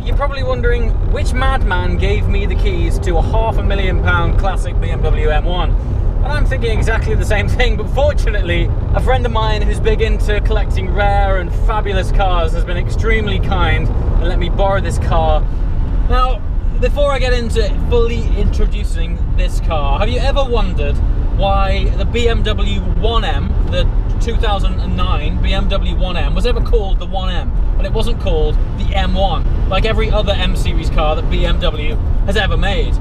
you're probably wondering which madman gave me the keys to a £500,000 classic BMW M1. And I'm thinking exactly the same thing, but fortunately, a friend of mine who's big into collecting rare and fabulous cars has been extremely kind and let me borrow this car. Now, before I get into fully introducing this car, have you ever wondered why the BMW 1M, the 2009 BMW 1M, was ever called the 1M, and it wasn't called the M1, like every other M series car that BMW has ever made?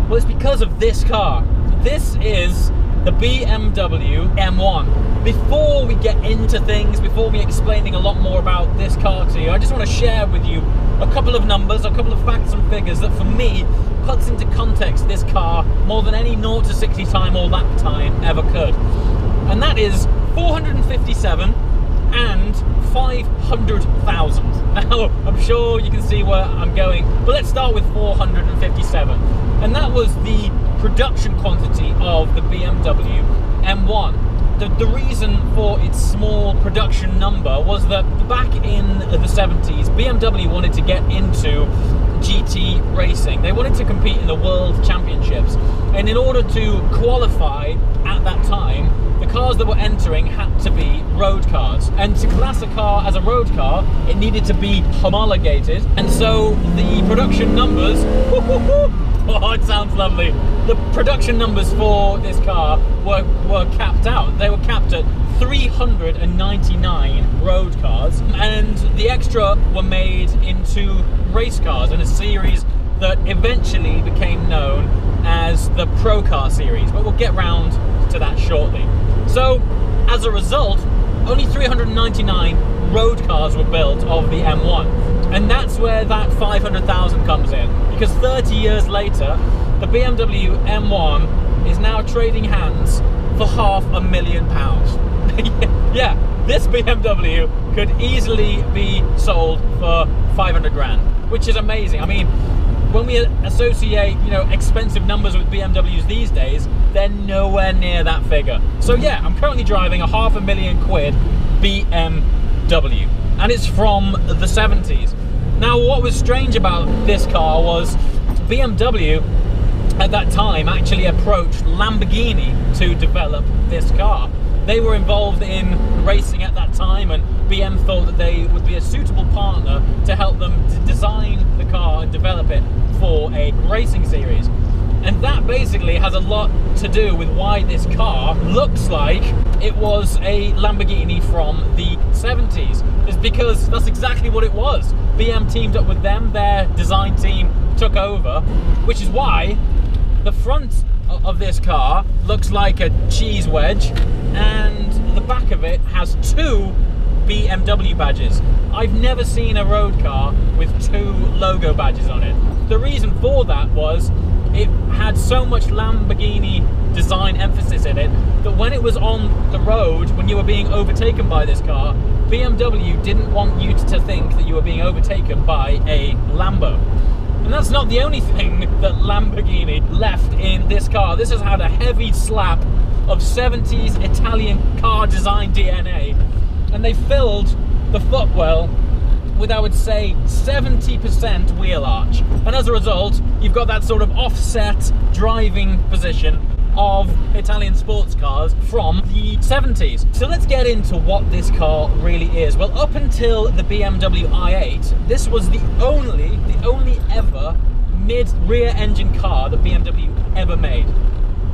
Well, it's because of this car. This is the BMW M1. Before we get into things, before me explaining a lot more about this car to you, I just want to share with you a couple of numbers, a couple of facts and figures that for me puts into context this car more than any 0 to 60 time or lap time ever could. And that is 457 and 500,000. Now, I'm sure you can see where I'm going, but let's start with 457. And that was the production quantity of the BMW M1. The reason for its small production number was that back in the 70s, BMW wanted to get into GT racing. They wanted to compete in the World Championships. And in order to qualify at that time, the cars that were entering had to be road cars. And to class a car as a road car, it needed to be homologated. And so the production numbers, oh, it sounds lovely. The production numbers for this car were capped out. They were capped at 399 road cars, and the extra were made into race cars in a series that eventually became known as the Pro Car series, but we'll get round to that shortly. So, as a result, only 399 road cars were built of the M1, and that's where that 500,000 comes in, because 30 years later, the BMW M1 is now trading hands for £500,000. Yeah, this BMW could easily be sold for 500 grand, which is amazing. I mean, when we associate, expensive numbers with BMWs these days, they're nowhere near that figure. So yeah, I'm currently driving a £500,000 BMW, and it's from the 70s. Now, what was strange about this car was BMW at that time actually approached Lamborghini to develop this car. They were involved in racing at that time, and BM thought that they would be a suitable partner to help them to design the car and develop it for a racing series. And that basically has a lot to do with why this car looks like it was a Lamborghini from the 70s. It's because that's exactly what it was. BM teamed up with them, their design team took over, which is why the front of this car looks like a cheese wedge, and the back of it has 2 BMW badges. I've never seen a road car with 2 logo badges on it. The reason for that was it had so much Lamborghini design emphasis in it that when it was on the road, when you were being overtaken by this car, BMW didn't want you to think that you were being overtaken by a Lambo. And that's not the only thing that Lamborghini left in this car. This has had a heavy slap of 70s Italian car design DNA. And they filled the footwell with, I would say, 70% wheel arch. And as a result, you've got that sort of offset driving position of Italian sports cars from the 70s. So let's get into what this car really is. Well, up until the BMW i8, this was the only ever mid-rear engine car that BMW ever made,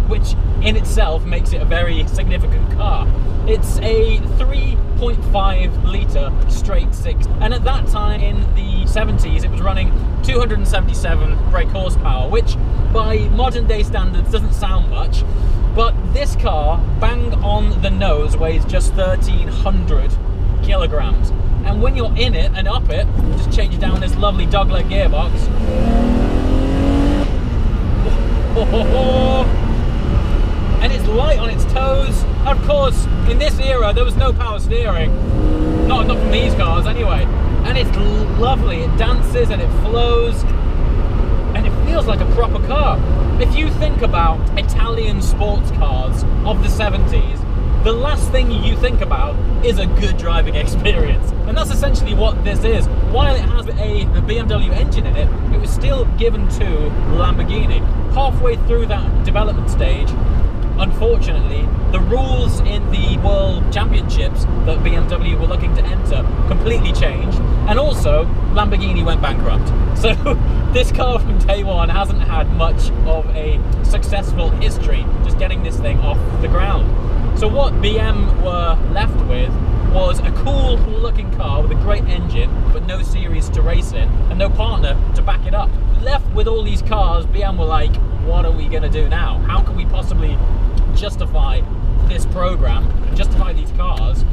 which in itself makes it a very significant car. It's a 3.5 litre straight six, and at that time in the 70s it was running 277 brake horsepower, which by modern day standards doesn't sound much, but this car, bang on the nose, weighs just 1,300 kilograms. And when you're in it and up it, just change it down this lovely dogleg gearbox. And it's light on its toes. Of course, in this era, there was no power steering. Not from these cars, anyway. And it's lovely. It dances and it flows. And it feels like a proper car. If you think about Italian sports cars of the 70s, the last thing you think about is a good driving experience. And that's essentially what this is. While it has a BMW engine in it, it was still given to Lamborghini. Halfway through that development stage, unfortunately, the rules in the World Championships that BMW were looking to enter completely changed, and also Lamborghini went bankrupt. So this car from day one hasn't had much of a successful history just getting this thing off the ground. So what BM were left with was a cool looking car with a great engine, but no series to race in and no partner to back it up. Left with all these cars, BM were like, what are we gonna do now? How can we possibly justify this program, justify these cars?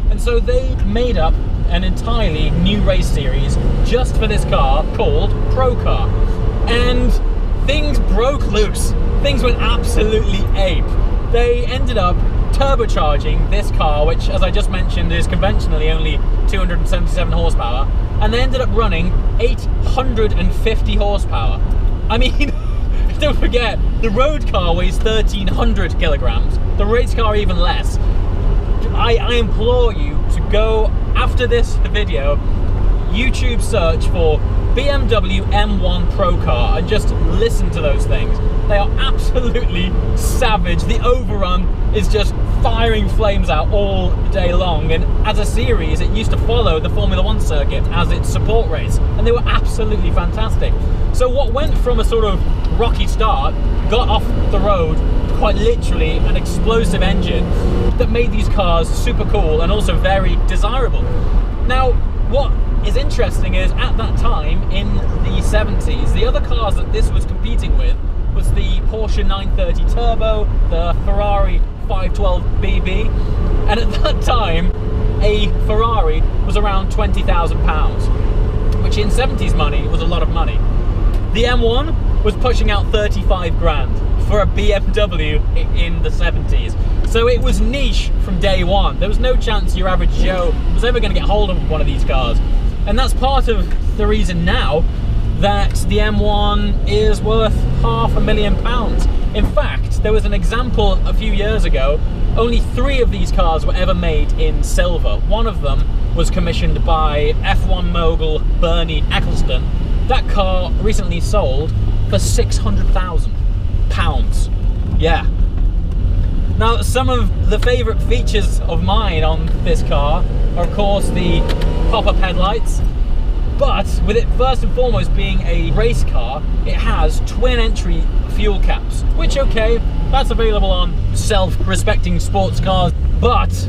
And so they made up an entirely new race series just for this car called Pro Car. And things broke loose. Things went absolutely ape. They ended up turbocharging this car, which, as I just mentioned, is conventionally only 277 horsepower, and they ended up running 850 horsepower. I mean, don't forget, the road car weighs 1,300 kilograms, the race car even less. I implore you to go, after this video, YouTube search for BMW M1 Pro Car and just listen to those things. They are absolutely savage. The overrun is just firing flames out all day long, and as a series it used to follow the Formula 1 circuit as its support race, and they were absolutely fantastic. So what went from a sort of rocky start got off the road quite literally an explosive engine that made these cars super cool and also very desirable. Now, what is interesting is, at that time in the 70s, the other cars that this was competing with was the Porsche 930 Turbo, the Ferrari 512 BB, and at that time a Ferrari was around £20,000, which in 70s money was a lot of money. The M1 was pushing out 35 grand for a BMW in the 70s. So it was niche from day one. There was no chance your average Joe was ever going to get hold of one of these cars. And that's part of the reason now that the M1 is worth £500,000. In fact, there was an example a few years ago. Only 3 of these cars were ever made in silver. One of them was commissioned by F1 mogul Bernie Ecclestone. That car recently sold for £600,000. Yeah. Now, some of the favourite features of mine on this car are, of course, the pop-up headlights. But with it first and foremost being a race car, it has twin entry fuel caps, which, okay, that's available on self-respecting sports cars, but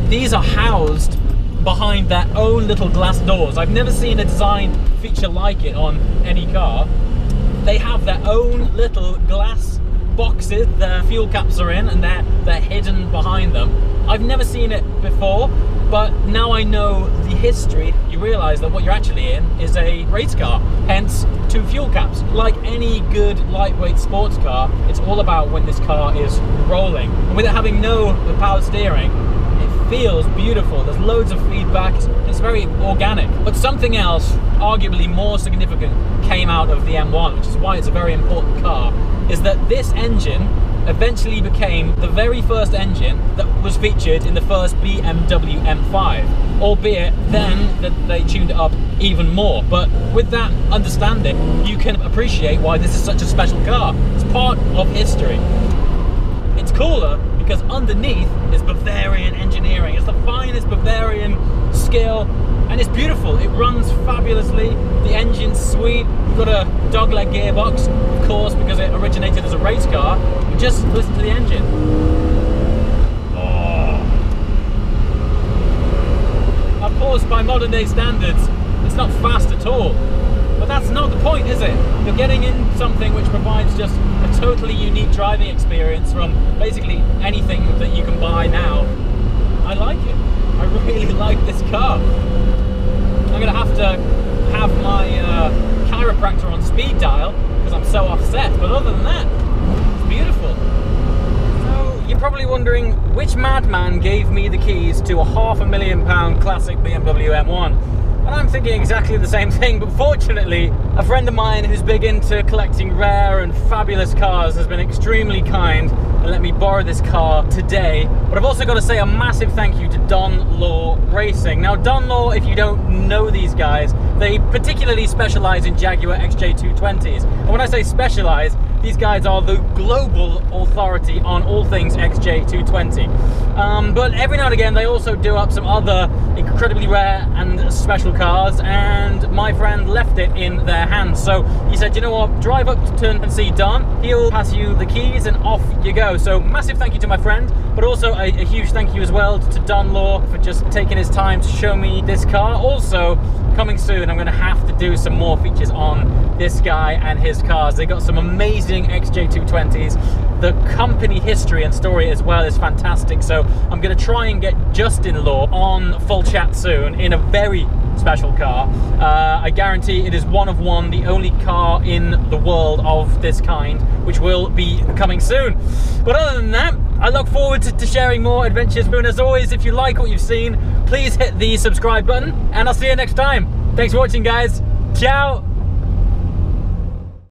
these are housed behind their own little glass doors. I've never seen a design feature like it on any car. They have their own little glass boxes their fuel caps are in, and they're hidden behind them. I've never seen it before, but now I know the history, you realise that what you're actually in is a race car, hence 2 fuel caps. Like any good lightweight sports car, it's all about when this car is rolling. And with it having no power steering, it feels beautiful. There's loads of feedback, it's very organic. But something else, arguably more significant, came out of the M1, which is why it's a very important car, is that this engine eventually became the very first engine that was featured in the first BMW M5, albeit then that they tuned it up even more. But with that understanding, you can appreciate why this is such a special car. It's part of history. It's cooler because underneath is Bavarian engineering. It's the finest Bavarian skill, and it's beautiful. It runs fabulously. The engine's sweet. We've got a dogleg gearbox, of course, because it originated as a race car. But just listen to the engine. Oh. Of course, by modern day standards, it's not fast at all. But that's not the point, is it? You're getting in something which provides just a totally unique driving experience from basically anything that you can buy now. I like it. I really like this car. I'm going to have my chiropractor on speed dial because I'm so offset, but other than that, it's beautiful. So you're probably wondering which madman gave me the keys to a £500,000 classic BMW M1. And I'm thinking exactly the same thing, but fortunately, a friend of mine who's big into collecting rare and fabulous cars has been extremely kind and let me borrow this car today. But I've also got to say a massive thank you to Don Law Racing. Now, Don Law, if you don't know these guys, they particularly specialize in Jaguar XJ220s. And when I say specialize, these guys are the global authority on all things XJ220. But every now and again, they also do up some other incredibly rare and special cars, and my friend left it in their hands. So he said, you know what, drive up to turn and see Don. He'll pass you the keys and off you go. So massive thank you to my friend, but also a huge thank you as well to Don Law for just taking his time to show me this car. Also, coming soon, I'm going to have to do some more features on this guy and his cars. They got some amazing XJ220s. The company history and story as well is fantastic. So I'm going to try and get Justin Law on Full Chat soon in a very special car. I guarantee it is one of one, the only car in the world of this kind, which will be coming soon. But other than that, I look forward to sharing more adventures. And as always, if you like what you've seen, please hit the subscribe button, and I'll see you next time. Thanks for watching, guys. Ciao.